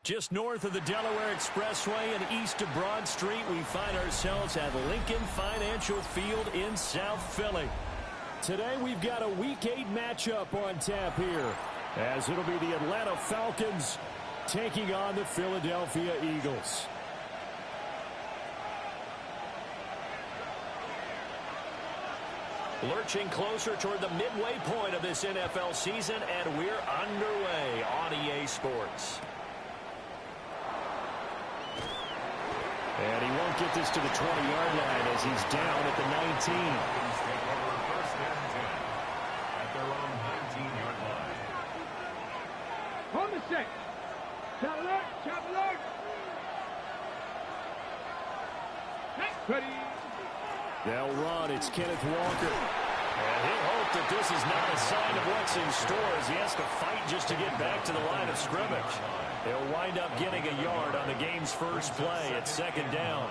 Just north of the Delaware Expressway and east of Broad Street, we find ourselves at Lincoln Financial Field in South Philly. Today we've got a Week 8 matchup on tap here, as it'll be the Atlanta Falcons taking on the Philadelphia Eagles. Lurching closer toward the midway point of this NFL season, and we're underway on EA Sports. And he won't get this to the 20-yard line as he's down at the 19. First and 10 at their own 19-yard line. On the set. Chop alert. Ready. They'll run. It's Kenneth Walker. And he'll hope that this is not a sign of what's in store as he has to fight just to get back to the line of scrimmage. They'll wind up getting a yard on the game's first play at second down.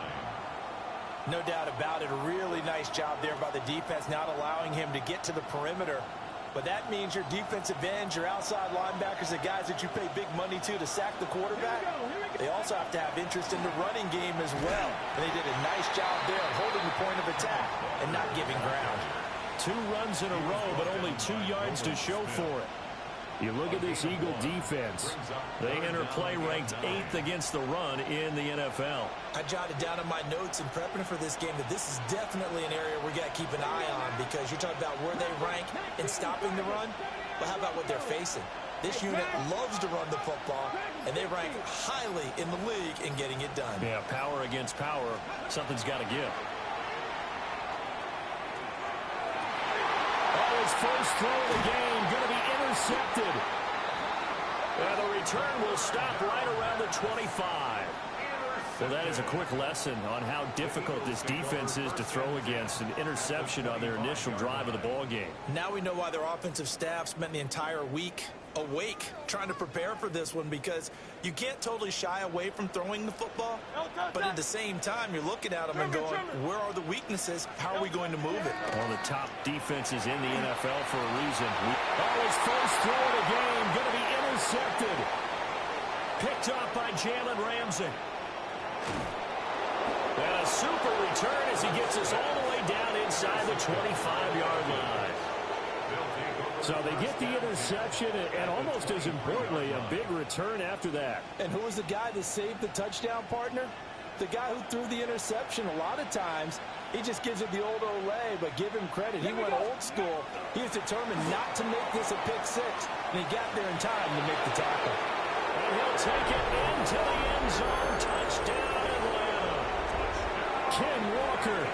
No doubt about it. A really nice job there by the defense, not allowing him to get to the perimeter. But that means your defensive ends, your outside linebackers, the guys that you pay big money to sack the quarterback, they also have to have interest in the running game as well. And they did a nice job there of holding the point of attack and not giving ground. 2 runs in a row, but only 2 yards to show for it. You look at this Eagle defense. They enter play ranked 8th against the run in the NFL. I jotted down in my notes in prepping for this game that this is definitely an area we got to keep an eye on, because you're talking about where they rank in stopping the run. But how about what they're facing? This unit loves to run the football, and they rank highly in the league in getting it done. Yeah, power against power. Something's got to give. Oh, his first throw of the game going to be intercepted. And the return will stop right around the 25. Well, that is a quick lesson on how difficult this defense is to throw against. An interception on their initial drive of the ball game. Now we know why their offensive staff spent the entire week awake trying to prepare for this one, because you can't totally shy away from throwing the football, but at the same time you're looking at them and going, where are the weaknesses? How are we going to move it? One of the top defenses in the NFL for a reason. Oh, his first throw of the game going to be intercepted. Picked off by Jalen Ramsey. And a super return as he gets us all the way down inside the 25-yard line. So they get the interception, and almost as importantly, a big return after that. And who was the guy that saved the touchdown, partner? The guy who threw the interception. A lot of times, he just gives it the old Olay, but give him credit. He went old school. He was determined not to make this a pick six, and he got there in time to make the tackle. And he'll take it into the end zone. Touchdown, Atlanta. Ken Walker.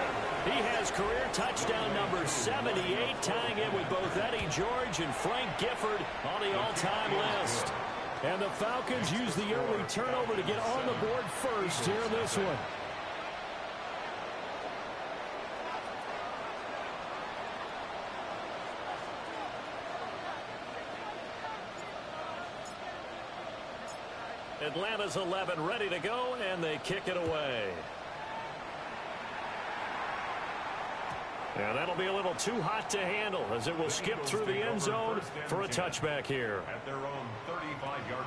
He has career touchdown number 78, tying it with both Eddie George and Frank Gifford on the all-time list. And the Falcons use the early turnover to get on the board first here in this one. Atlanta's 11 ready to go, and they kick it away. And that'll be a little too hot to handle as it will skip through the end zone for a touchback here. At their own 35-yard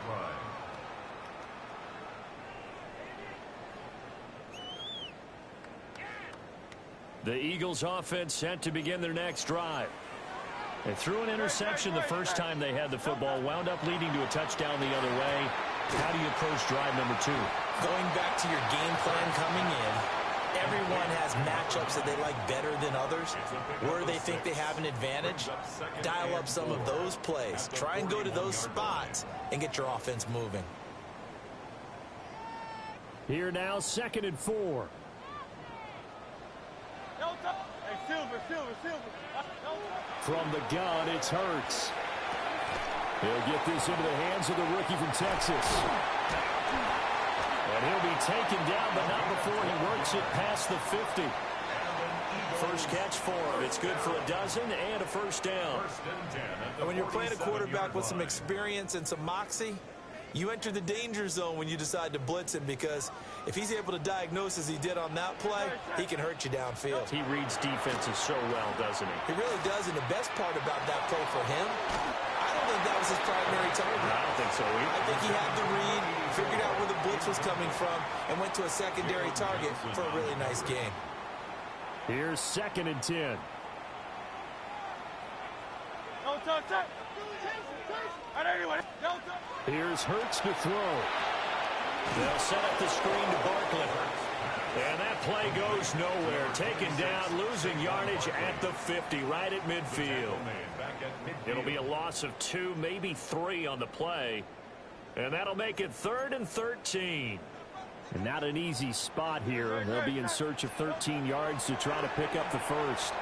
line. The Eagles offense set to begin their next drive. They threw an interception the first time they had the football, wound up leading to a touchdown the other way. How do you approach drive number 2? Going back to your game plan coming in, everyone has matchups that they like better than others. Where they think they have an advantage, dial up some of those plays. Try and go to those spots and get your offense moving. Here now, 2nd and 4. From the gun, it's Hurts. He'll get this into the hands of the rookie from Texas. And he'll be taken down, but not before he works it past the 50. First catch for him. It's good for a dozen and a first down. And when you're playing a quarterback with some experience and some moxie, you enter the danger zone when you decide to blitz him, because if he's able to diagnose as he did on that play, he can hurt you downfield. He reads defenses so well, doesn't he? He really does, and the best part about that play for him, I don't think that was his primary target. I don't think so either. I think he had the read, figured out where the blitz was coming from, and went to a secondary target for a really nice game. Here's 2nd and 10. Here's Hurts to throw. They'll set up the screen to Barkley. And that play goes nowhere. Taken down, losing yardage at the 50, right at midfield. It'll be a loss of 2, maybe 3 on the play. And that'll make it 3rd and 13. And not an easy spot here. They'll be in search of 13 yards to try to pick up the first.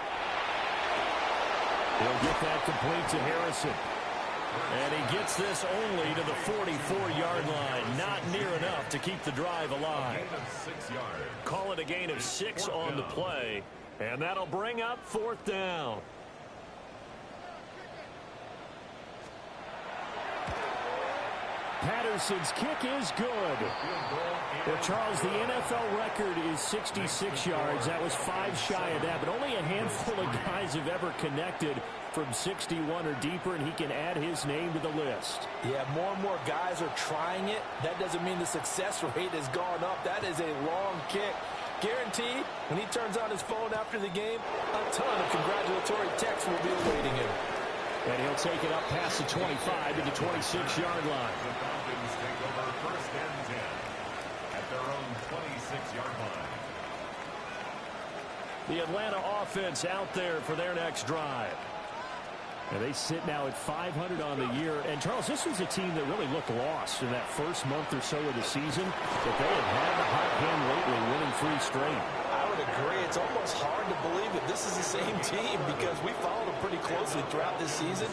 He'll get that complete to Harrison. And he gets this only to the 44-yard line. Not near enough to keep the drive alive. Call it a gain of 6 on the play. And that'll bring up 4th down. Patterson's kick is good. Well, Charles, the NFL record is 66 yards. That was 5 shy of that, but only a handful of guys have ever connected from 61 or deeper, and he can add his name to the list. Yeah, more and more guys are trying it. That doesn't mean the success rate has gone up. That is a long kick. Guaranteed, when he turns on his phone after the game, a ton of congratulatory texts will be awaiting him. And he'll take it up past the 25 to the 26-yard line. The Falcons take over 1st and 10 at their own 26-yard line. The Atlanta offense out there for their next drive. And they sit now at 500 on the year. And, Charles, this was a team that really looked lost in that first month or so of the season. But they have had the hot hand lately, winning 3 straight. I would agree. It's almost hard to believe that this is the same team because we followed them pretty closely throughout this season.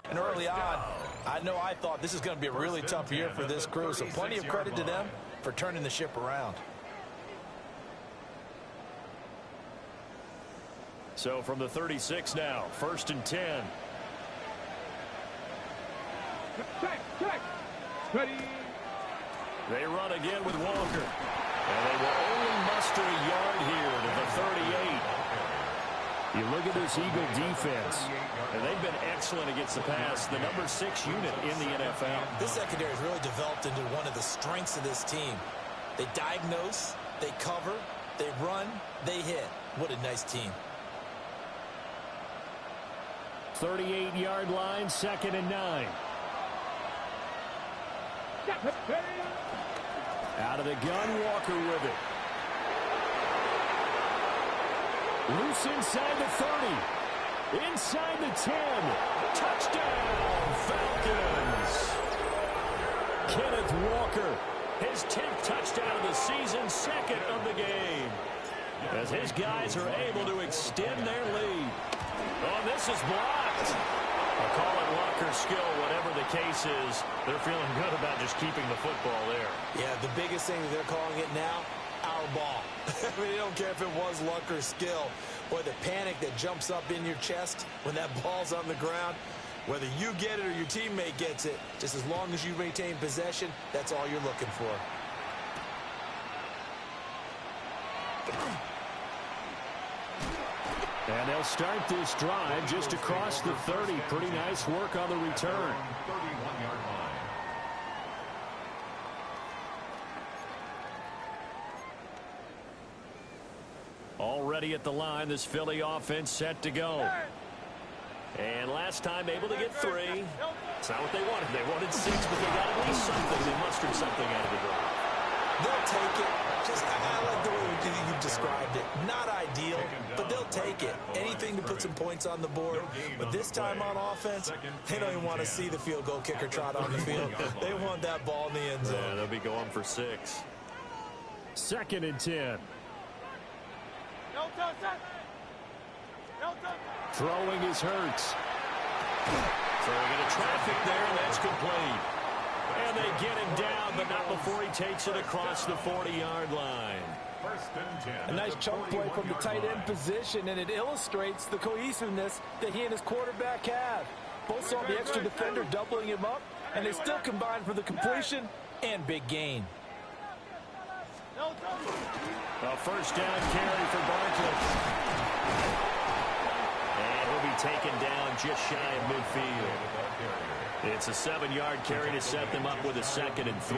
And early on, I know I thought this is going to be a really tough year for this crew, so plenty of credit to them for turning the ship around. So from the 36 now, 1st and 10. Check. Ready. They run again with Walker. And they will only muster a yard here to the 38. You look at this Eagle defense, and they've been excellent against the pass, the number 6 unit in the NFL. This secondary has really developed into one of the strengths of this team. They diagnose, they cover, they run, they hit. What a nice team. 38-yard line, 2nd and 9. Out of the gun, Walker with it. Loose inside the 30. Inside the 10. Touchdown, Falcons. Kenneth Walker, his 10th touchdown of the season, 2nd of the game. As his guys are able to extend their lead. Oh, this is blocked. I'll call it luck or skill, whatever the case is. They're feeling good about just keeping the football there. Yeah, the biggest thing that they're calling it now, our ball. I mean, they don't care if it was luck or skill. Boy, the panic that jumps up in your chest when that ball's on the ground, whether you get it or your teammate gets it, just as long as you maintain possession, that's all you're looking for. And they'll start this drive just across the 30. Pretty nice work on the return. 31-yard line. Already at the line, this Philly offense set to go. And last time able to get 3. It's not what they wanted. They wanted 6, but they got at least something. They mustered something out of the drive. They'll take it. Just, I like the way you described it. Not ideal, but they'll take it. Anything to put some points on the board. But this time on offense, they don't even want to see the field goal kicker trot on the field. They want that ball in the end zone. Yeah, they'll be going for 6. 2nd and 10. Throwing is Hurts. Throwing into traffic there, and that's complete. And they get him down, but not before he takes it across the 40-yard line. A nice chunk play from the tight end position, and it illustrates the cohesiveness that he and his quarterback have. Both saw the extra defender doubling him up, and they still combined for the completion and big gain. A first down carry for Barkley. And he'll be taken down just shy of midfield. It's a 7-yard carry to set them up with a 2nd and 3.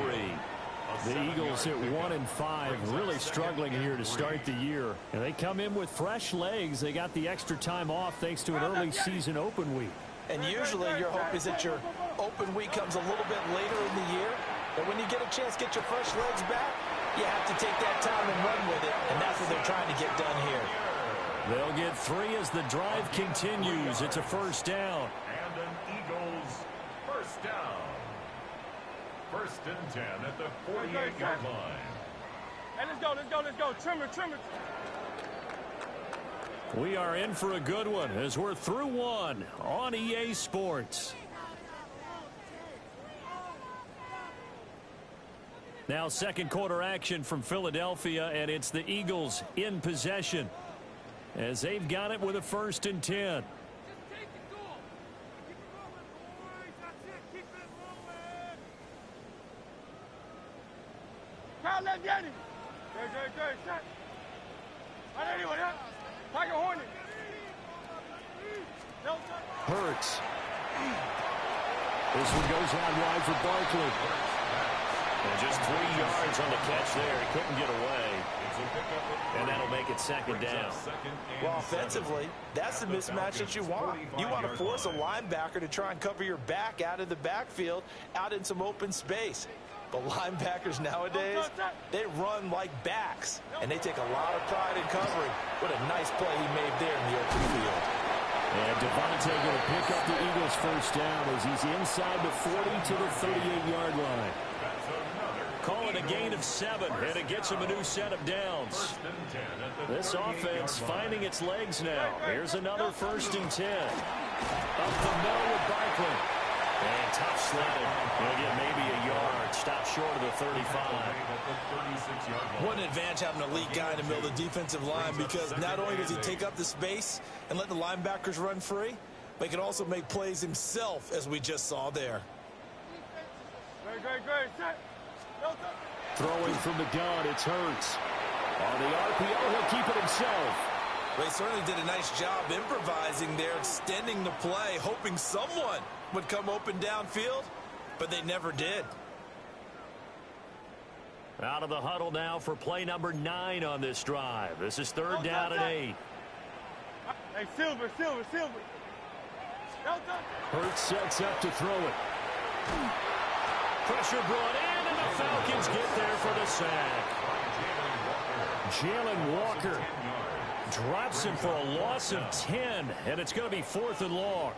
The Eagles at 1-5, really struggling here to start the year. And they come in with fresh legs. They got the extra time off thanks to an early season open week. And usually your hope is that your open week comes a little bit later in the year. But when you get a chance to get your fresh legs back, you have to take that time and run with it. And that's what they're trying to get done here. They'll get 3 as the drive continues. It's a first down. And an Eagles first down. 1st and 10 at the 48-yard line. Hey, let's go. Trimmer. We are in for a good one as we're through 1 on EA Sports. Now 2nd quarter action from Philadelphia, and it's the Eagles in possession as they've got it with a 1st and 10. Let's get it. Good. Shot. Tiger Hornet. Hurts. This one goes out wide for Barkley. And just 3 yards on the catch there. He couldn't get away. And that'll make it 2nd down. Well, offensively, that's the mismatch that you want. You want to force a linebacker to try and cover your back out of the backfield, out in some open space. But linebackers nowadays, they run like backs, and they take a lot of pride in covering. What a nice play he made there in the open field. And Devontae going to pick up the Eagles' first down as he's inside the 40 to the 38-yard line. Call it a gain of 7, and it gets him a new set of downs. This offense finding its legs now. Here's another 1st and 10. Up the middle with Barkley. And tough sledding. He'll get maybe a yard. Stop short of the 35. What an advantage having an elite guy in the middle of the defensive line, because not only does he take up the space and let the linebackers run free, but he can also make plays himself, as we just saw there. Great. Throwing from the gun, it's Hurts. On the RPO, he'll keep it himself. They certainly did a nice job improvising there, extending the play, hoping someone would come open downfield, but they never did. Out of the huddle now for play number 9 on this drive. This is 3rd down and 8. Hey, Silver. Hurts sets up to throw it. Pressure brought in, and the Falcons get there for the sack. Jalen Walker drops him for a loss of 10, and it's going to be 4th and long.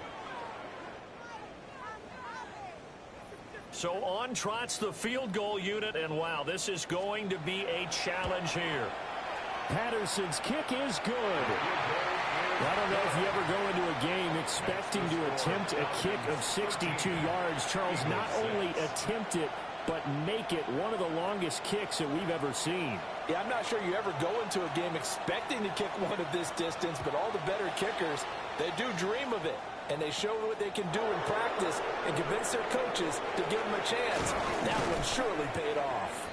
So on trots the field goal unit, and wow, this is going to be a challenge here. Patterson's kick is good. I don't know if you ever go into a game expecting to attempt a kick of 62 yards. Charles, not only attempt it, but make it one of the longest kicks that we've ever seen. Yeah, I'm not sure you ever go into a game expecting to kick one of this distance, but all the better kickers, they do dream of it. And they show what they can do in practice and convince their coaches to give them a chance. That one surely paid off.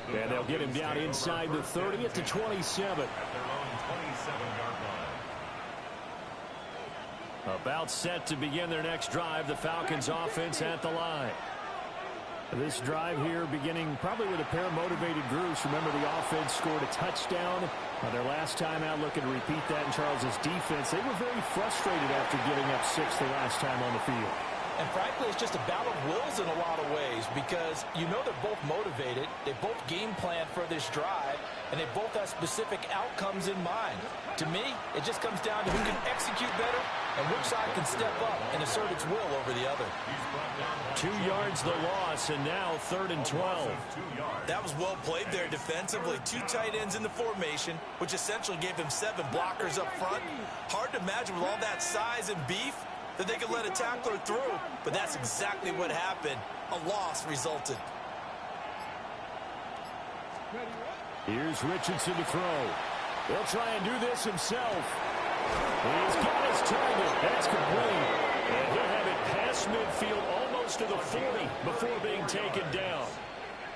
And they'll get him down inside the 30 at the 27. At their own 27-yard line. About set to begin their next drive. The Falcons offense at the line. This drive here beginning probably with a pair of motivated groups. Remember, the offense scored a touchdown their last time out. Looking to repeat that in Charles's defense. They were very frustrated after giving up 6 the last time on the field. And frankly, it's just a battle of wills in a lot of ways, because you know they're both motivated. They both game plan for this drive. and they both have specific outcomes in mind. To me, it just comes down to who can execute better and which side can step up and assert its will over the other. 2 yards the loss, and now 3rd and 12. That was well played there defensively. 2 tight ends in the formation, which essentially gave them 7 blockers up front. Hard to imagine with all that size and beef that they could let a tackler through, but that's exactly what happened. A loss resulted. Here's Richardson to throw. He'll try and do this himself. He's got his target. That's complete. And he'll have it past midfield almost to the 40 before being taken down.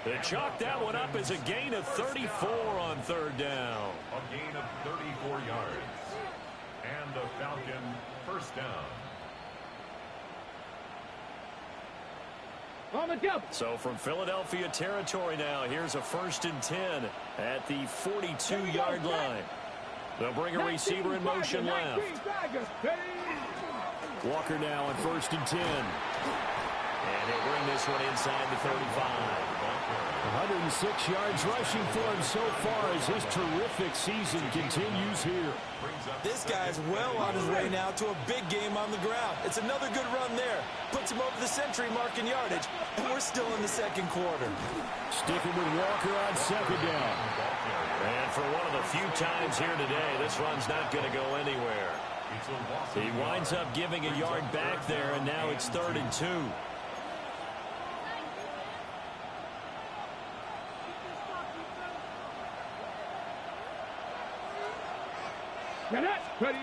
They chalk that one up as a gain of 34 on 3rd down. A gain of 34 yards. And the Falcon first down. So from Philadelphia territory now, here's a 1st and 10 at the 42-yard line. They'll bring a receiver in motion left. Walker now on 1st and 10. And he'll bring this one inside the 35. 106 yards rushing for him so far as his terrific season continues here. This guy's well on his way now to a big game on the ground. It's another good run there. Puts him over the century mark in yardage, and we're still in the 2nd quarter. Sticking with Walker on 2nd down. And for one of the few times here today, this run's not going to go anywhere. He winds up giving a yard back there, and now it's 3rd and 2. Ready?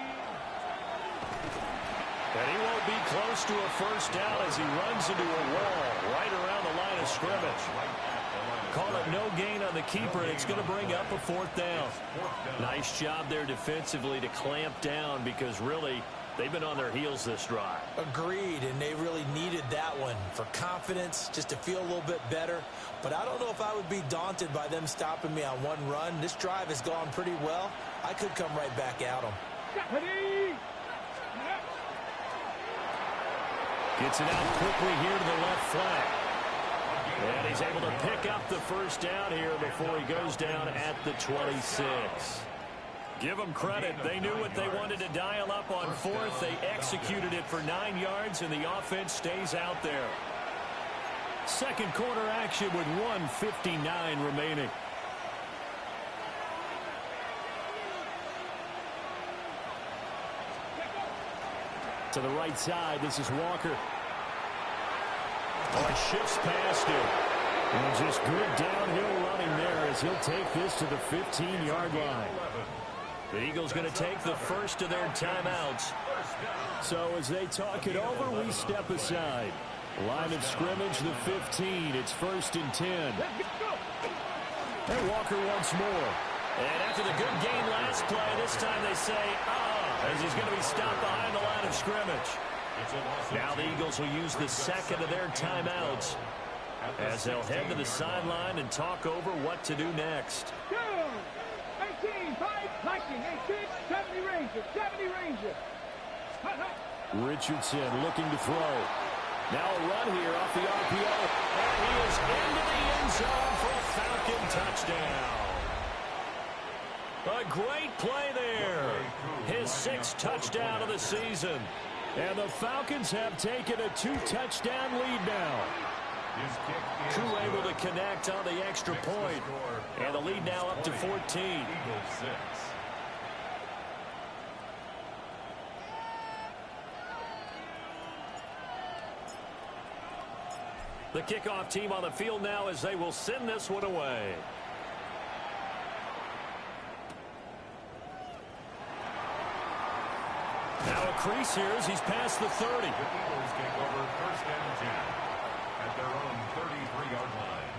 And he won't be close to a 1st down as he runs into a wall right around the line of scrimmage. Call it no gain on the keeper, and it's going to bring up a 4th down. Nice job there defensively to clamp down because really they've been on their heels this drive. Agreed, and they really needed that one for confidence, just to feel a little bit better. But I don't know if I would be daunted by them stopping me on one run. This drive has gone pretty well. I could come right back at them. Gets it out quickly here to the left flank. And he's able to pick up the 1st down here before he goes down at the 26. Give them credit. They knew what they wanted to dial up on 4th. They executed it for 9 yards, and the offense stays out there. 2nd quarter action with 1:59 remaining. To the right side, this is Walker. Oh, he shifts past him. And just good downhill running there as he'll take this to the 15-yard line. The Eagles going to take the first of their timeouts. So as they talk it over, we step aside. Line of scrimmage, the 15. It's 1st and 10. And Walker once more. And after the good gain last play, this time they say, as he's going to be stopped behind the line of scrimmage. Now the Eagles will use the 2nd of their timeouts as they'll head to the sideline and talk over what to do next. 18, 5, 19, 18, 70 Ranger, 70 Ranger. Richardson looking to throw. Now a run here off the RPO. And he is into the end zone for a Falcon touchdown. A great play there. His 6th touchdown of the season. And the Falcons have taken a 2-touchdown lead now. Crew able to connect on the extra point. And the lead now up to 14. The kickoff team on the field now as they will send this one away. Now a crease here as he's past the 30. The Eagles take over 1st and 10 at their own 33-yard line.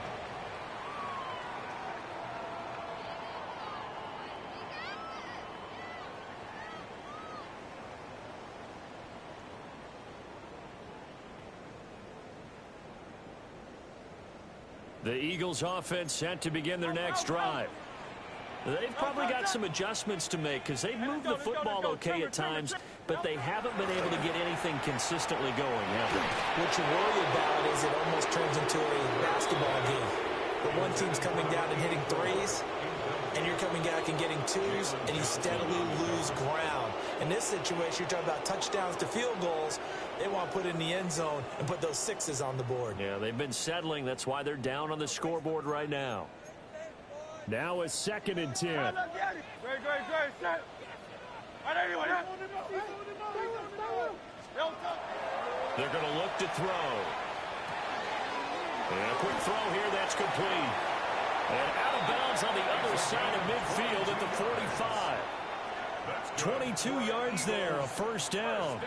The Eagles offense set to begin their next drive. They've probably got some adjustments to make because they've moved the football okay at times, but they haven't been able to get anything consistently going, have they? What you worry about is it almost turns into a basketball game. The one team's coming down and hitting threes, and you're coming back and getting twos, and you steadily lose ground. In this situation, you're talking about touchdowns to field goals. They want to put in the end zone and put those sixes on the board. Yeah, they've been settling. That's why they're down on the scoreboard right now. Now it's 2nd and 10. They're going to look to throw. And a quick throw here, that's complete. And out of bounds on the other side of midfield at the 45. 22 yards there, a first down.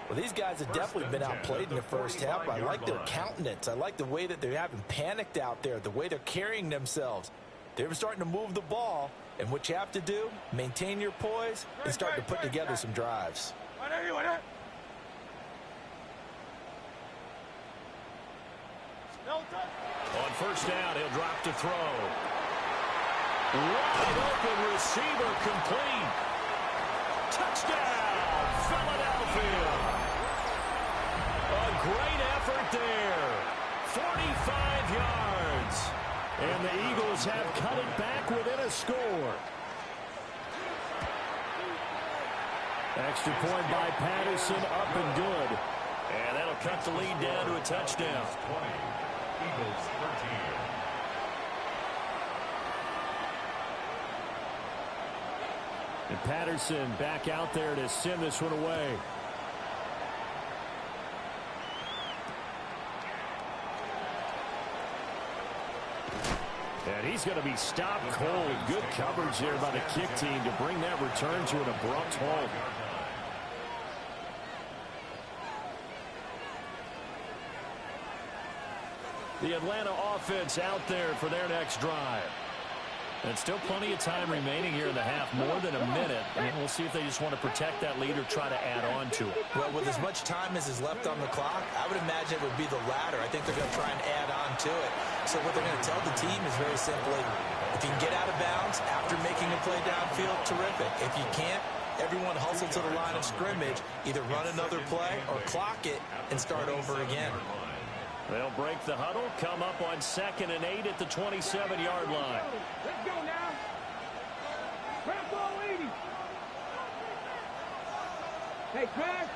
Well, these guys have definitely been outplayed in the first half. I like their countenance. I like the way that they haven't panicked out there, the way they're carrying themselves. They're starting to move the ball, and what you have to do, maintain your poise and start to put together some drives. On first down, he'll drop to throw. Wide open receiver, complete. Touchdown, Philadelphia. A great effort there. 45 yards. And the Eagles have cut it back within a score. Extra point by Patterson, up and good. And that'll cut the lead down to a touchdown. 20, Eagles 13. And Patterson back out there to send this one away. And he's going to be stopped cold. Good coverage there by the kick team to bring that return to an abrupt halt. The Atlanta offense out there for their next drive. And still plenty of time remaining here in the half, more than a minute. And we'll see if they just want to protect that lead or try to add on to it. Well, with as much time as is left on the clock, I would imagine it would be the latter. I think they're going to try and add on to it. So what they're going to tell the team is very simply, if you can get out of bounds after making a play downfield, terrific. If you can't, everyone hustle to the line of scrimmage, either run another play or clock it and start over again. They'll break the huddle, come up on 2nd and 8 at the 27-yard line. Let's go now. Grab ball 80. Hey, Crash.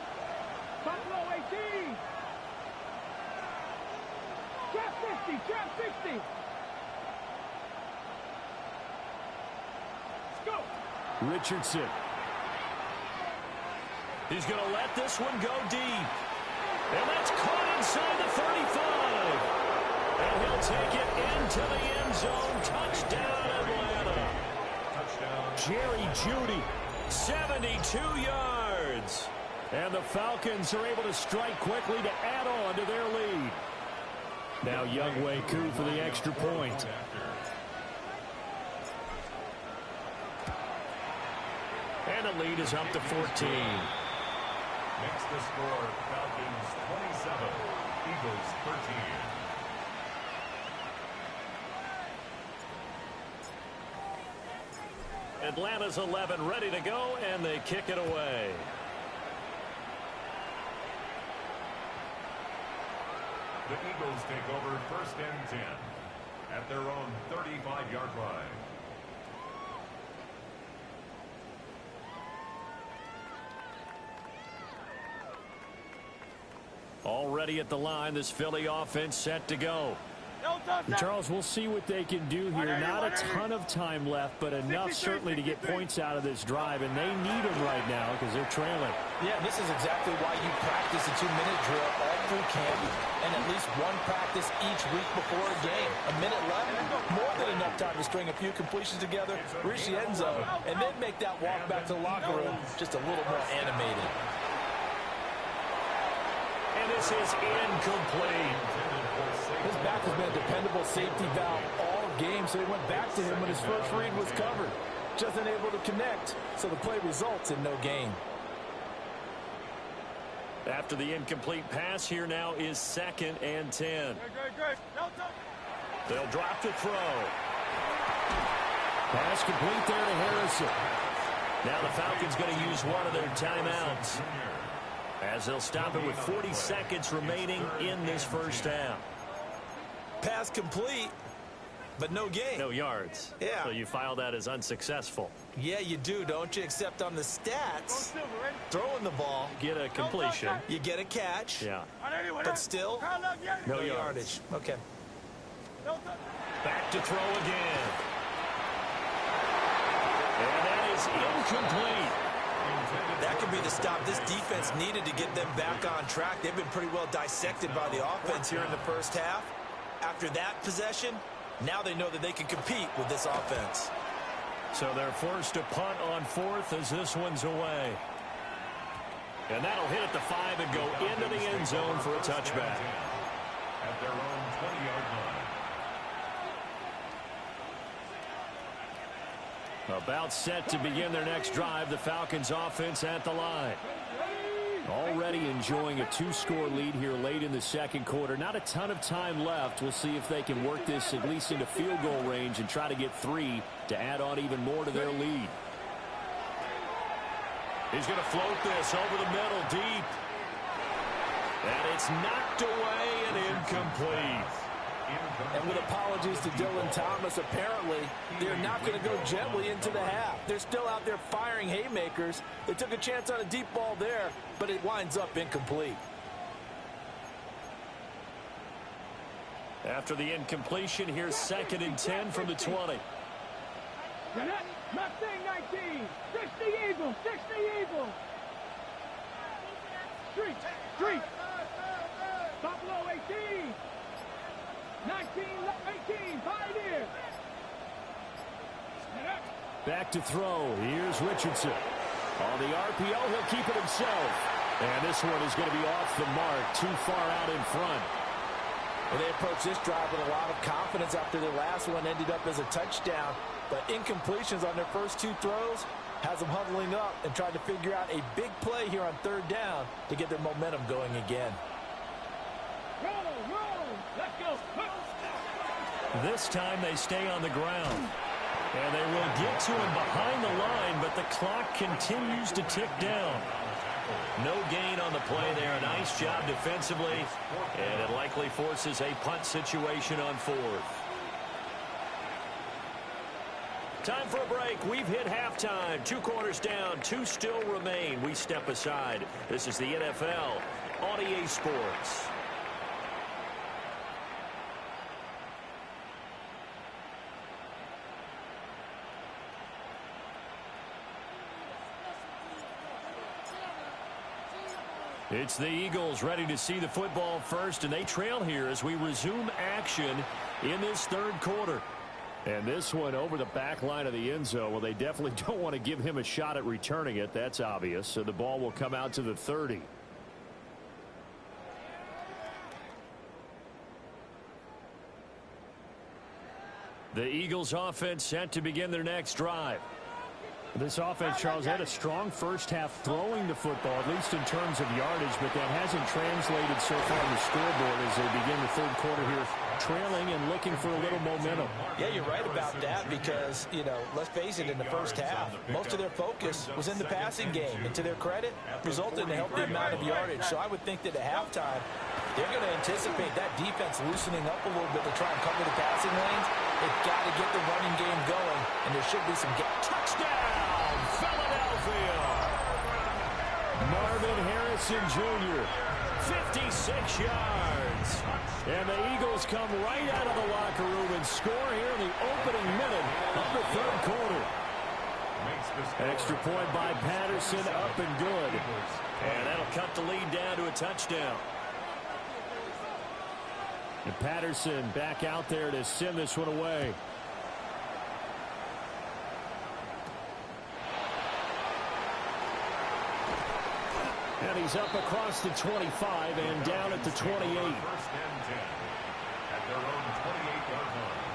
Buffalo 18. Trap 50. Trap 60. Let's go. Richardson. He's going to let this one go deep. And that's caught inside the 35. And he'll take it into the end zone. Touchdown, Atlanta. Jerry Jeudy, 72 yards. And the Falcons are able to strike quickly to add on to their lead. Now Younghoe Koo for the extra point. And the lead is up to 14. Makes the score Falcons 27, Eagles 13. Atlanta's 11 ready to go, and they kick it away. The Eagles take over 1st and 10 at their own 35-yard line. Already at the line, this Philly offense set to go. And Charles, we'll see what they can do here. Not a ton of time left, but enough certainly to get points out of this drive, and they need them right now because they're trailing. Yeah, this is exactly why you practice a 2-minute drill all through camp and at least one practice each week before a game. A minute left, more than enough time to string a few completions together, reach the end zone, and then make that walk back to the locker room just a little more animated. And this is incomplete. His back has been a dependable safety valve all game, so he went back to him when his first read was covered. Just unable to connect, so the play results in no gain. After the incomplete pass, here now is 2nd and 10. They'll drop to throw. Pass complete there to Harrison. Now the Falcons going to use one of their timeouts, as they'll stop it with 40 seconds remaining in this first half. Pass complete. but no gain. No yards. Yeah. So you file that as unsuccessful. Yeah, you do, don't you? Except on the stats, throwing the ball, Get a completion. you get a catch, Yeah. but still, No yardage. Okay. Back to throw again. And that is incomplete. That could be the stop this defense needed to get them back on track. They've been pretty well dissected by the offense here in the first half. After that possession, now they know that they can compete with this offense. So they're forced to punt on fourth as this one's away. And that'll hit at the 5 and go into the end zone for a touchback. At their own 20-yard line. About set to begin their next drive, the Falcons offense at the line. Already enjoying a 2-score lead here late in the second quarter. Not a ton of time left. We'll see if they can work this at least into field goal range and try to get 3 to add on even more to their lead. He's going to float this over the middle deep. And it's knocked away and incomplete. And with apologies to Dylan Thomas, apparently they're not going to go gently into the half. They're still out there firing haymakers. They took a chance on a deep ball there, but it winds up incomplete. After the incompletion, here's 2nd and 10 from the 20. Mustang 19. 60 Eagles. 60 Eagles. Street. Buffalo 18. 19, 18, Pioneers. Back to throw. Here's Richardson. On the RPO, he'll keep it himself. And this one is going to be off the mark, too far out in front. Well, they approached this drive with a lot of confidence after their last one ended up as a touchdown. But incompletions on their first 2 throws has them huddling up and trying to figure out a big play here on 3rd down to get their momentum going again. Roll. Let's go. This time they stay on the ground. And they will get to him behind the line, but the clock continues to tick down. No gain on the play there. Nice job defensively. And it likely forces a punt situation on 4th. Time for a break. We've hit halftime. 2 quarters down. 2 still remain. We step aside. This is the NFL on EA Sports. It's the Eagles ready to see the football first, and they trail here as we resume action in this 3rd quarter. And this one over the back line of the end zone. Well, they definitely don't want to give him a shot at returning it. That's obvious. So the ball will come out to the 30. The Eagles offense set to begin their next drive. This offense, Charles, had a strong first half throwing the football, at least in terms of yardage, but that hasn't translated so far on the scoreboard as they begin the 3rd quarter here, trailing and looking for a little momentum. Yeah, you're right about that because, let's face it, in the first half, most of their focus was in the passing game. And to their credit, resulted in a healthy amount of yardage. So I would think that at halftime, they're going to anticipate that defense loosening up a little bit to try and cover the passing lanes. They've got to get the running game going, and there should be some touchdown, Philadelphia! Marvin Harrison Jr., 56 yards. And the Eagles come right out of the locker room and score here in the opening minute of the 3rd quarter. Extra point by Patterson, up and good. And that'll cut the lead down to a touchdown. And Patterson back out there to send this one away. And he's up across the 25 and down at the 28. 1st and 10 at their own 28-yard line.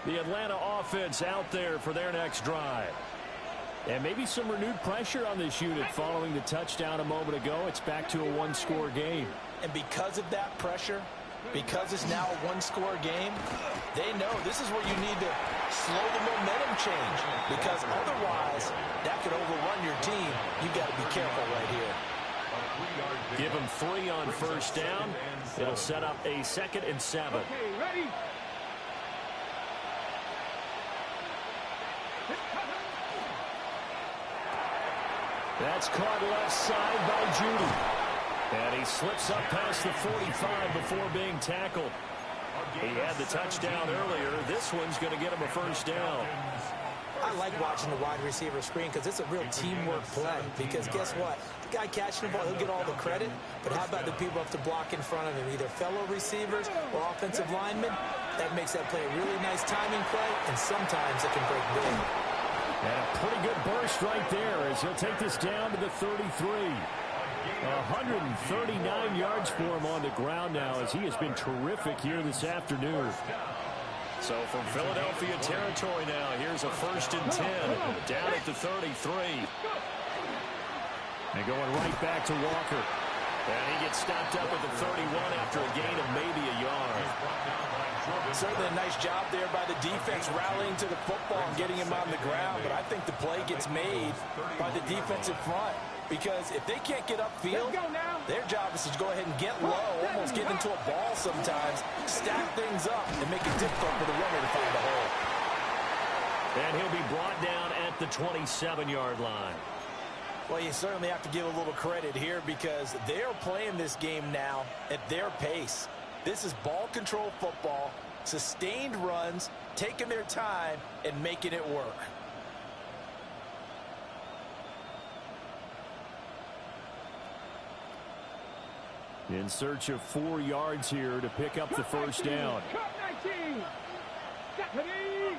The Atlanta offense out there for their next drive. And maybe some renewed pressure on this unit following the touchdown a moment ago. It's back to a 1-score game. And because of that pressure, because it's now a 1-score game, they know this is where you need to slow the momentum change, because otherwise that could overrun your team. You've got to be careful right here. Give him 3 on first down. It'll set up a 2nd and 7. Okay, ready? That's caught left side by Judy. And he slips up past the 45 before being tackled. He had the touchdown earlier. This one's going to get him a first down. I like watching the wide receiver screen because it's a real teamwork play. Because guess what? The guy catching the ball, he'll get all the credit. But how about the people up to block in front of him? Either fellow receivers or offensive linemen. That makes that play a really nice timing play. And sometimes it can break big. And a pretty good burst right there as he'll take this down to the 33. 139 yards for him on the ground now as he has been terrific here this afternoon. So from Philadelphia territory now, here's a 1st and 10 down at the 33. And going right back to Walker. And he gets stopped up at the 31 after a gain of maybe a yard. Certainly a nice job there by the defense rallying to the football and getting him on the ground. But I think the play gets made by the defensive front. Because if they can't get upfield, their job is to go ahead and get low, almost get into a ball sometimes, stack things up, and make it difficult for the runner to find a hole. And he'll be brought down at the 27-yard line. Well, you certainly have to give a little credit here because they're playing this game now at their pace. This is ball control football, sustained runs, taking their time, and making it work. In search of 4 yards here to pick up the first down. Cut 19. Stephanie.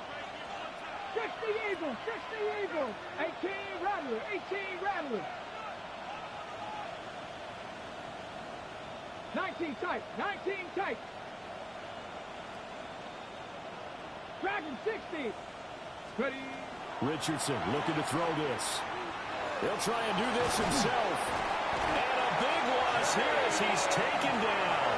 60 Eagles. 60 Eagles. 18 Rattler. 18 Rattler. 19 tight. 19 tight. Dragon 60. Ready. Richardson looking to throw this. He'll try and do this himself. And a big loss here as he's taken down.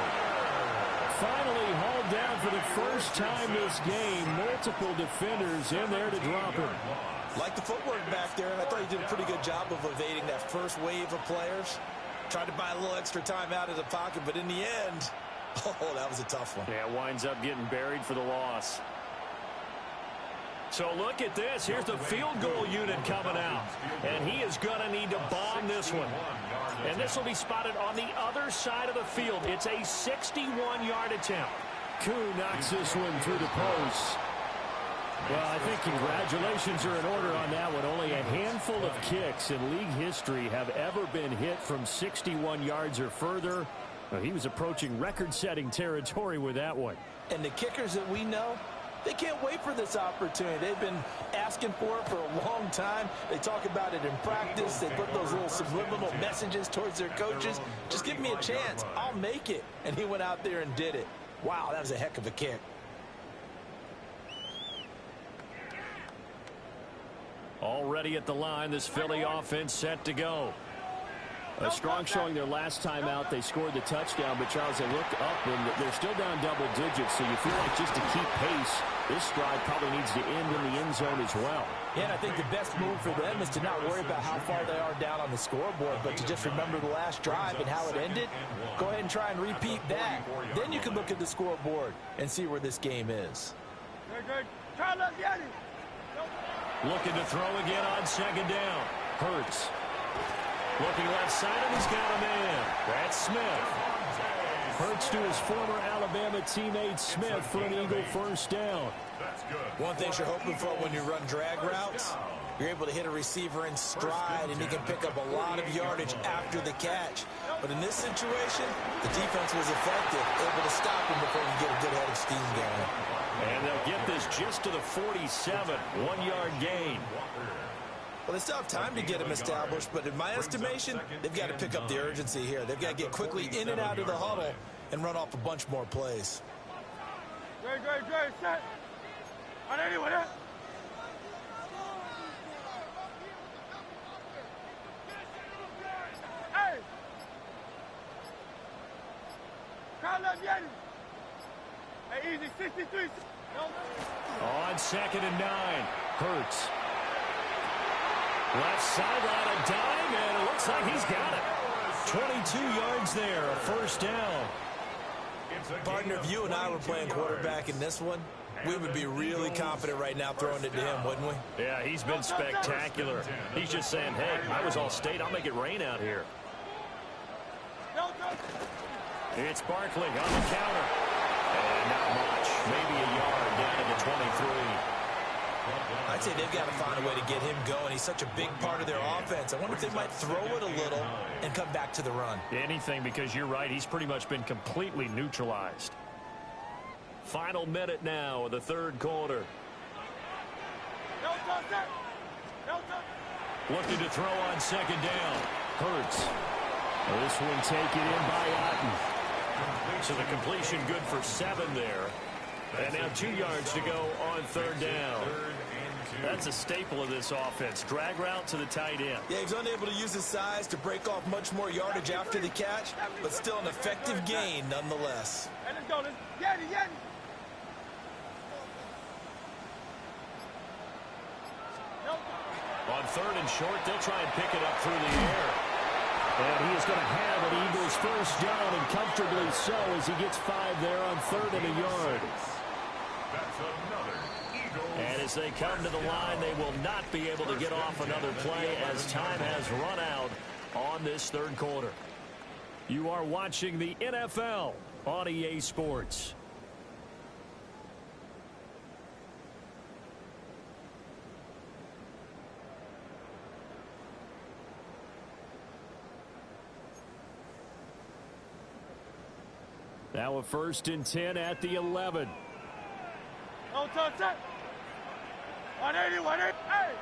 Finally hauled down for the first time this game. Multiple defenders in there to drop him. Like the footwork back there, and I thought he did a pretty good job of evading that first wave of players. Tried to buy a little extra time out of the pocket, but in the end, oh, that was a tough one. Yeah, winds up getting buried for the loss. So look at this. Here's the field goal unit coming out. And he is going to need to bomb this one. And this will be spotted on the other side of the field. It's a 61-yard attempt. Koo knocks this one through the post. Well, I think congratulations are in order on that one. Only a handful of kicks in league history have ever been hit from 61 yards or further. Well, he was approaching record-setting territory with that one. And the kickers that we know, they can't wait for this opportunity. They've been asking for it for a long time. They talk about it in practice. They put those little subliminal messages towards their coaches. Just give me a chance. I'll make it. And he went out there and did it. Wow, that was a heck of a kick. Already at the line, this Philly offense set to go. A strong showing their last time out. They scored the touchdown, but Charles, they looked up and they're still down double digits, so you feel like just to keep pace, this drive probably needs to end in the end zone as well. Yeah, and I think the best move for them is to not worry about how far they are down on the scoreboard, but to just remember the last drive and how it ended. Go ahead and try and repeat that. Then you can look at the scoreboard and see where this game is. Looking to throw again on second down. Hurts. Looking left side, and he's got a man. That's Smith. Hurts to his former Alabama teammate Smith for an Eagle first down. One thing you're hoping for when you run drag routes, you're able to hit a receiver in stride, and he can pick up a lot of yardage after the catch. But in this situation, the defense was effective, able to stop him before he get a good head of steam going. And they'll get this just to the 47, 1-yard gain. Well, they still have time to get him established, but in my estimation, they've got to pick up the urgency here. They've got to get quickly in and out of the huddle and run off a bunch more plays. Great, set. On anyone, eh? Hey! Crowd left Yeti. Hey, easy, 63. On second and 9, Hurts. Left sideline, a dime, and it looks like he's got it. 22 yards there, a first down. Partner, if you and I were playing quarterback in this one, we would be really confident right now throwing it to him, wouldn't we? Yeah, he's been spectacular. He's just saying, hey, I was all state. I'll make it rain out here. It's Barkley on the counter. And not much. Maybe a yard down to the 23. I'd say they've got to find a way to get him going. He's such a big part of their offense. I wonder if they might throw it a little and come back to the run. Anything, because you're right. He's pretty much been completely neutralized. Final minute now of the third quarter. Looking to throw on second down. Hurts. This one taken in by Otten. So the completion good for 7 there. And now 2 yards to go on third down. That's a staple of this offense. Drag route to the tight end. Yeah, he's unable to use his size to break off much more yardage after the catch, but still an effective gain nonetheless. Let's go. Yeti. On third and short, they'll try and pick it up through the air. And he is going to have an Eagles first down, and comfortably so, as he gets 5 there on third and a yard. That's another Eagles. And as they come to the line, they will not be able to get off another play as time has run out on this third quarter. You are watching the NFL on EA Sports. Now a 1st and 10 at the 11. No touch it. 180. Hey!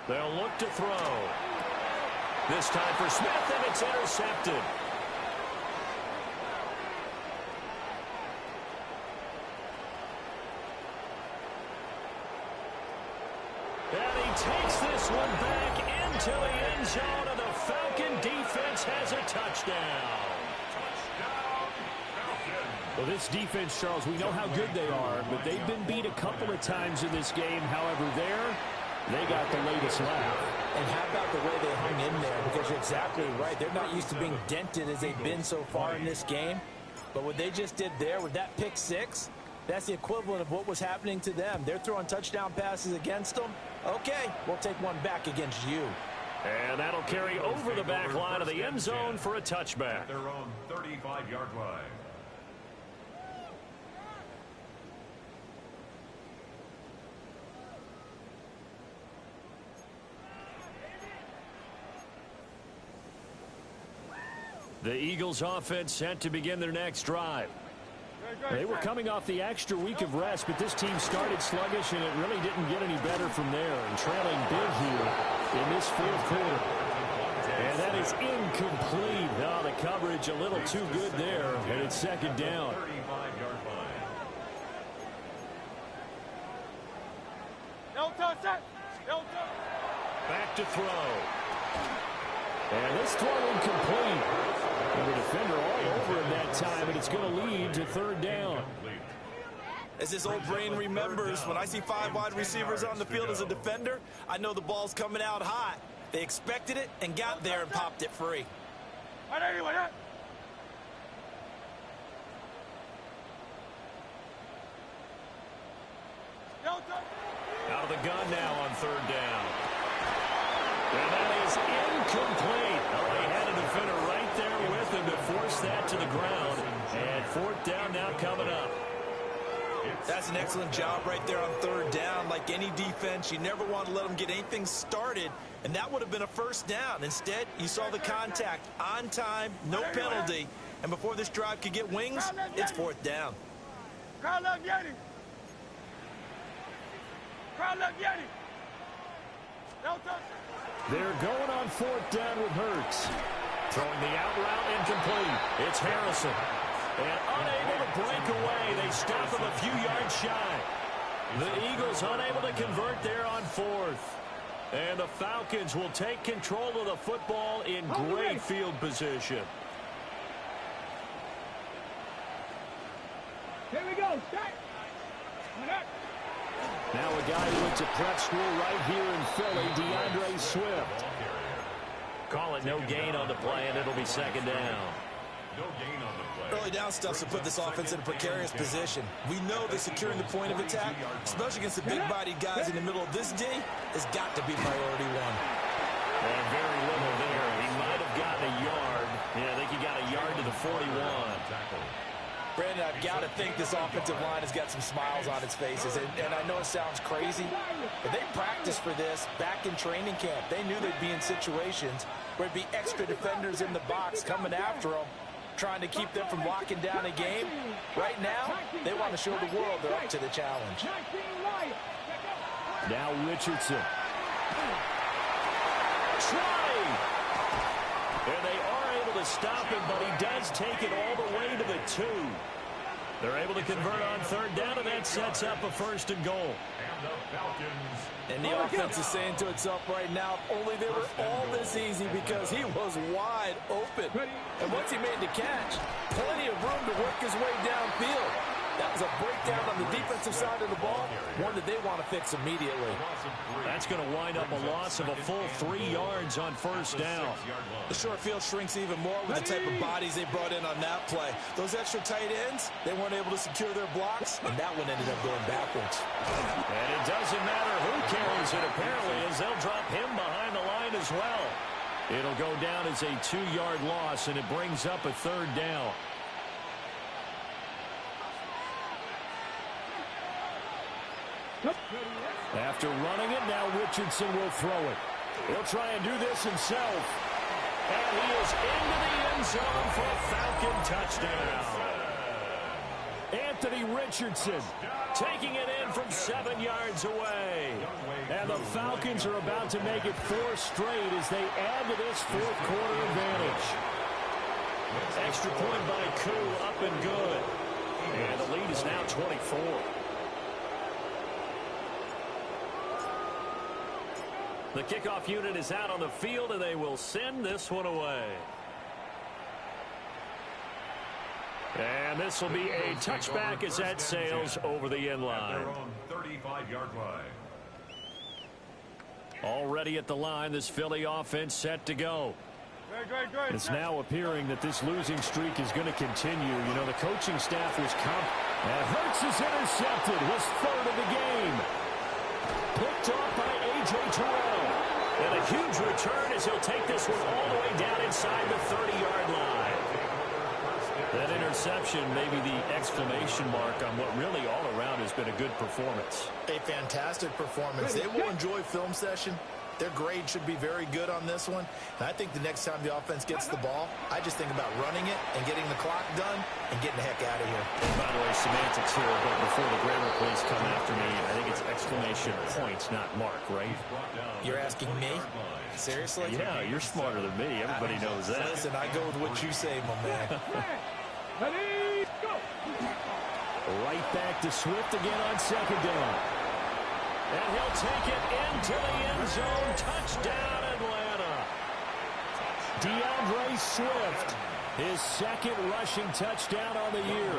They'll look to throw. This time for Smith, and it's intercepted. And he takes this one back into the end zone, and the Falcon defense has a touchdown. Well, this defense, Charles, we know how good they are, but they've been beat a couple of times in this game. However, they got the latest laugh. And how about the way they hung in there? Because you're exactly right. They're not used to being dented as they've been so far in this game. But what they just did there with that pick 6, that's the equivalent of what was happening to them. They're throwing touchdown passes against them. Okay, we'll take one back against you. And that'll carry over the back line of the end zone for a touchback. At their own 35-yard line. The Eagles offense set to begin their next drive. They were coming off the extra week of rest, but this team started sluggish, and it really didn't get any better from there. And trailing big here in this fourth quarter. And that is incomplete. Oh, the coverage a little too good there, and it's second down. 35-yard line. No touch it. No touch. Back to throw. And this throw incomplete. And the defender all over him that time, and it's going to lead to third down. As this old brain remembers, when I see 5 wide receivers on the field as a defender, I know the ball's coming out hot. They expected it and got there and popped it free. Out of the gun now on third down. And that is incomplete. Oh, they had a defender right there with him to force that to the ground. And fourth down now coming up. That's an excellent job right there on third down. Like any defense, you never want to let them get anything started, and that would have been a first down. Instead, you saw the contact on time, no penalty, and before this drive could get wings, it's fourth down. Crowd love Yeti. Crowd love Yeti. No touch. They're going on fourth down with Hurts. Throwing the out route incomplete. It's Harrison. And unable to break away. They stop him a few yards shy. The Eagles unable to convert there on fourth. And the Falcons will take control of the football in great field position. Here we go. Start. Now a guy who went to prep school right here in Philly, DeAndre Swift. Call it no gain on the play, and it'll be second down. No gain on the play. Early down stuff to put this offense in a precarious position. We know that securing the point of attack, especially against the big-bodied guys in the middle of this D, has got to be priority one. And very little there. He might have gotten a yard. Yeah, I think he got a yard to the 41. Brandon, I've got to think this offensive line has got some smiles on its faces. And I know it sounds crazy, but they practiced for this back in training camp. They knew they'd be in situations where it'd be extra defenders in the box coming after them, trying to keep them from locking down a game. Right now, they want to show the world they're up to the challenge. Now Richardson. Try! And they are able to stop him, but he does take it all the way to the 2. They're able to convert on third down, and that sets up a 1st and goal. And the Falcons. And the offense is saying to itself right now, only they were all this easy because he was wide open. And once he made the catch, plenty of room to work his way downfield. That was a breakdown on the defensive side of the ball, one that they want to fix immediately. That's going to wind up a loss of a full 3 yards on 1st down. The short field shrinks even more with the type of bodies they brought in on that play. Those extra tight ends, they weren't able to secure their blocks, and that one ended up going backwards. And it doesn't matter who carries it, apparently, as they'll drop him behind the line as well. It'll go down as a 2-yard loss, and it brings up a 3rd down. After running it, now Richardson will throw it. He'll try and do this himself. And he is into the end zone for a Falcon touchdown. Anthony Richardson taking it in from 7 yards away. And the Falcons are about to make it 4 straight as they add to this 4th quarter advantage. Extra point by Koo, up and good. And the lead is now 24. The kickoff unit is out on the field, and they will send this one away. And this will be a touchback as that sails over the end line. 35-yard line. Already at the line, this Philly offense set to go. It's now appearing that this losing streak is going to continue. You know, the coaching staff was and Hurts is intercepted, his 3rd of the game. Picked off by A.J. Terrell. And a huge return as he'll take this one all the way down inside the 30-yard line. That interception, maybe the exclamation mark on what really all around has been a good performance. A fantastic performance. They will enjoy film session. Their grade should be very good on this one. And I think the next time the offense gets the ball, I just think about running it and getting the clock done and getting the heck out of here. And by the way, semantics here, but before the grammar police come after me, I think it's exclamation points, not mark, right? You're asking me? Seriously? Yeah, you're smarter than me. Everybody knows that. Listen, I go with what you say, my man. Ready, go! Right back to Swift again on 2nd down. And he'll take it into the end zone. Touchdown, Atlanta. DeAndre Swift, his 2nd rushing touchdown on the year.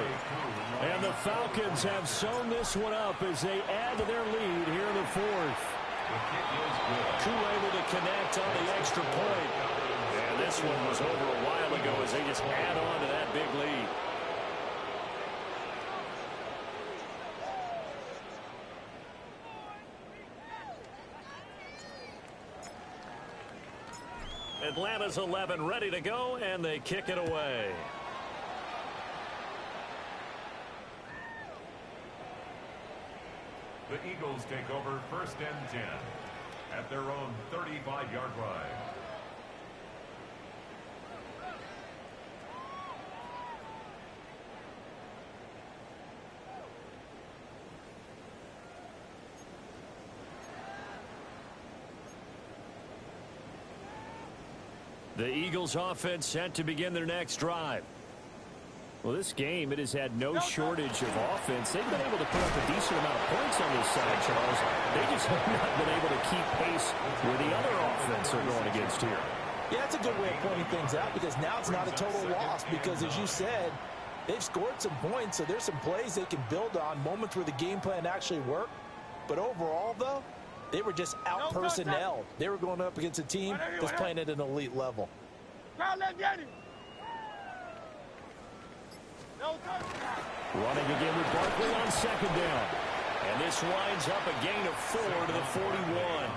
And the Falcons have sewn this one up as they add to their lead here in the 4th. Koo able to connect on the extra point. And this one was over a while ago as they just add on to that big lead. Atlanta's 11 ready to go, and they kick it away. The Eagles take over 1st and 10 at their own 35-yard line. The Eagles offense set to begin their next drive. Well, this game, it has had no shortage of offense. They've been able to put up a decent amount of points on this side, Charles. They just have not been able to keep pace with the other offense they're going against here. Yeah, that's a good way of pointing things out because now it's not a total loss because, as you said, they've scored some points, so there's some plays they can build on, moments where the game plan actually worked. But overall, though, they were just out-personnelled. They were going up against a team that's playing at an elite level. Running again with Barkley on second down. And this winds up a gain of 4 to the 41.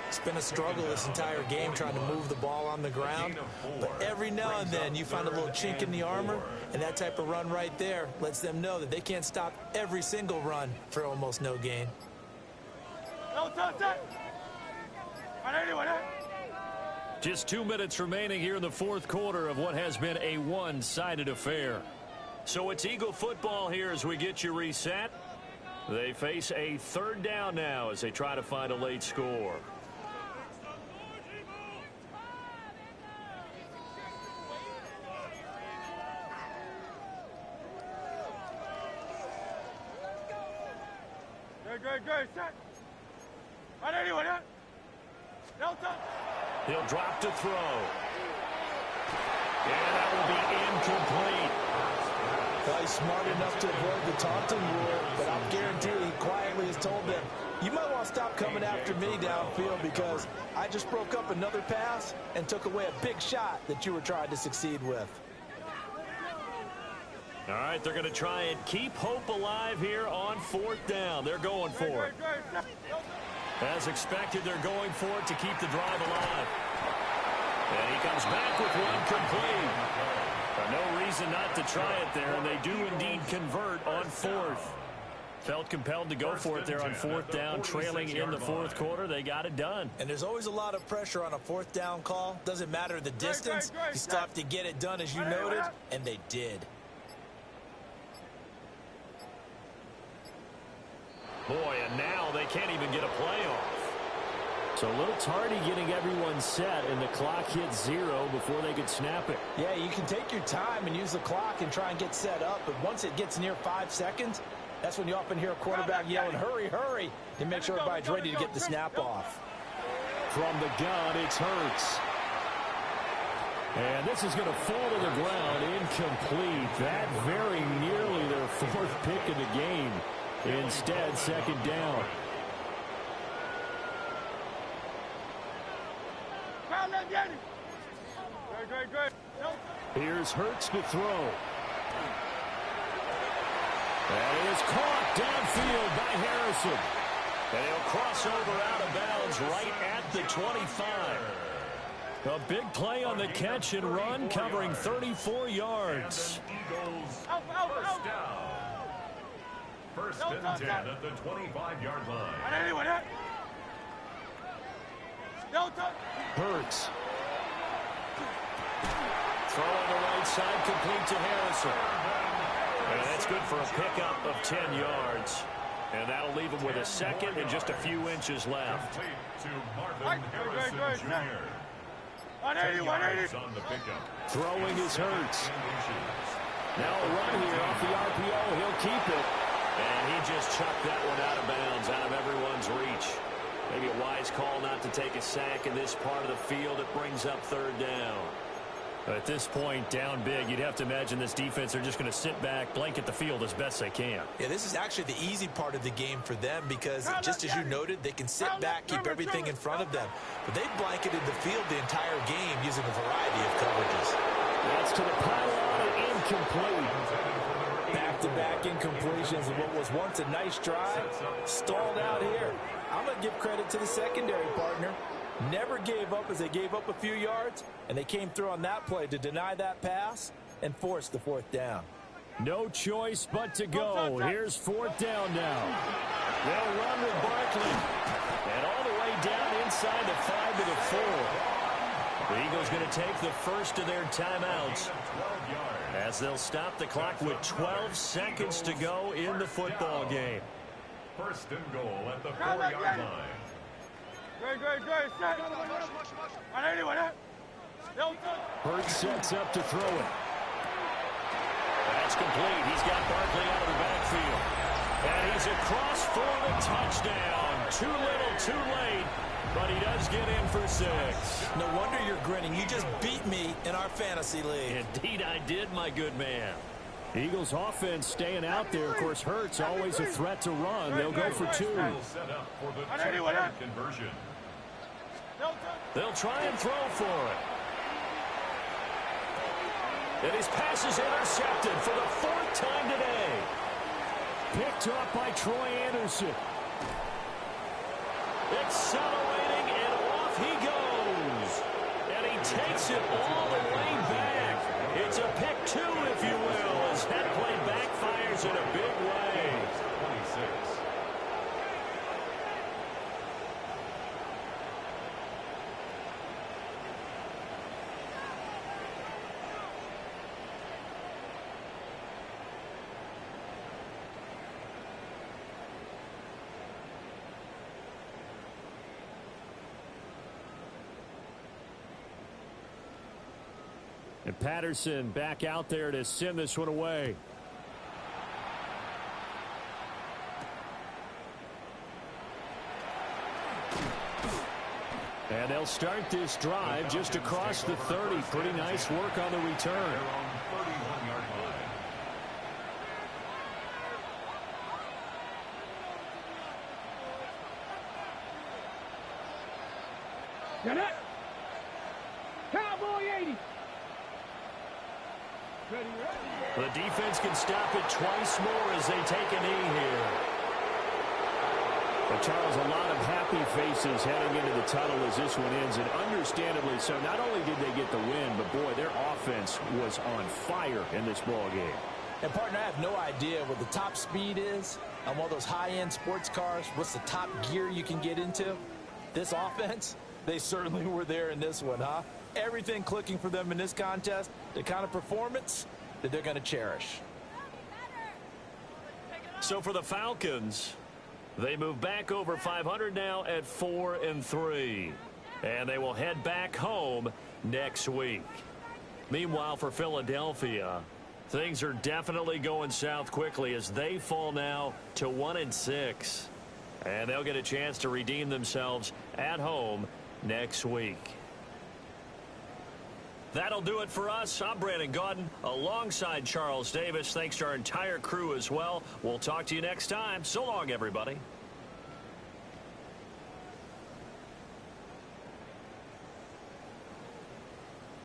It's been a struggle this entire game trying to move the ball on the ground. But every now and then you find a little chink in the armor, and that type of run right there lets them know that they can't stop every single run for almost no gain. Just 2 minutes remaining here in the fourth quarter of what has been a one-sided affair. So it's Eagle football here as we get you reset. They face a third down now as they try to find a late score. Good, set. He'll drop to throw. And that will be incomplete. Well, he's smart enough to avoid the taunting rule, but I'll guarantee he quietly has told them, you might want to stop coming after me downfield because I just broke up another pass and took away a big shot that you were trying to succeed with. All right, they're going to try and keep hope alive here on fourth down. They're going for it. As expected, they're going for it to keep the drive alive. And he comes back with one complete. No reason not to try it there, and they do indeed convert on fourth. Felt compelled to go for it there on fourth down, trailing in the fourth quarter. They got it done. And there's always a lot of pressure on a fourth down call. Doesn't matter the distance. You still have to get it done, as you noted, and they did. Boy, and now they can't even get a play off. So a little tardy getting everyone set, and the clock hit 0 before they could snap it. Yeah, you can take your time and use the clock and try and get set up, but once it gets near 5 seconds, that's when you often hear a quarterback yelling, hurry, hurry, to make sure everybody's ready to get the snap off. From the gun, it's Hurts. And this is going to fall to the ground, incomplete. That very nearly their fourth pick of the game. Instead, second down. Here's Hurts to throw. And it is caught downfield by Harrison. And he'll cross over out of bounds right at the 25. A big play on the catch and run, covering 34 yards. First and 10 at the 25-yard line. Hurts. Throw on the right side, complete to Harrison. And that's good for a pickup of 10 yards. And that'll leave him with a second and just a few inches left. To Marvin Harrison Jr. 10 yards on the pickup. Throwing is Hurts. Now a run here off the RPO. He'll keep it. And he just chucked that one out of bounds, out of everyone's reach. Maybe a wise call not to take a sack in this part of the field. It brings up third down. At this point, down big, you'd have to imagine this defense are just going to sit back, blanket the field as best they can. Yeah, this is actually the easy part of the game for them because, just as you noted, they can sit back, keep everything in front of them. But they blanketed the field the entire game using a variety of coverages. That's to the pylon and incomplete. Back-to-back incompletions of what was once a nice drive, stalled out here. I'm going to give credit to the secondary partner. Never gave up as they gave up a few yards, and they came through on that play to deny that pass and force the fourth down. No choice but to go. Here's fourth down now. They'll run with Barkley. And all the way down inside the 5 to the 4. The Eagles going to take the first of their timeouts as they'll stop the clock with 12 seconds to go in the football game. First and goal at the 4-yard line. Hurts sets up to throw it. That's complete. He's got Barkley out of the backfield. And he's across for the touchdown. Too little, too late. But he does get in for 6. No wonder you're grinning. You just beat me in our fantasy league. Indeed I did, my good man. Eagles offense staying out there. Of course, Hurts always a threat to run. They'll go for 2. Set up for the two-point conversion. They'll try and throw for it. And his pass is intercepted for the 4th time today. Picked up by Troy Anderson. Accelerating, and off he goes. And he takes it all the way back. It's a pick 2, if you will, as that play backfires in a big way. 26. And Patterson back out there to send this one away. And they'll start this drive just across the 30. Pretty nice work on the return. They're on 31-yard line. Get it. Cowboy 80. Ready, ready. The defense can stop it twice more as they take a knee here. But Charles, a lot of happy faces heading into the tunnel as this one ends, and understandably so. Not only did they get the win, but boy, their offense was on fire in this ball game. And, partner, I have no idea what the top speed is on one of those high-end sports cars. What's the top gear you can get into? This offense, they certainly were there in this one, huh? Everything clicking for them in this contest, the kind of performance that they're going to cherish. So for the Falcons, they move back over 500 now at 4-3. And they will head back home next week. Meanwhile, for Philadelphia, things are definitely going south quickly as they fall now to 1-6. And they'll get a chance to redeem themselves at home next week. That'll do it for us. I'm Brandon Gaudin alongside Charles Davis. Thanks to our entire crew as well. We'll talk to you next time. So long, everybody.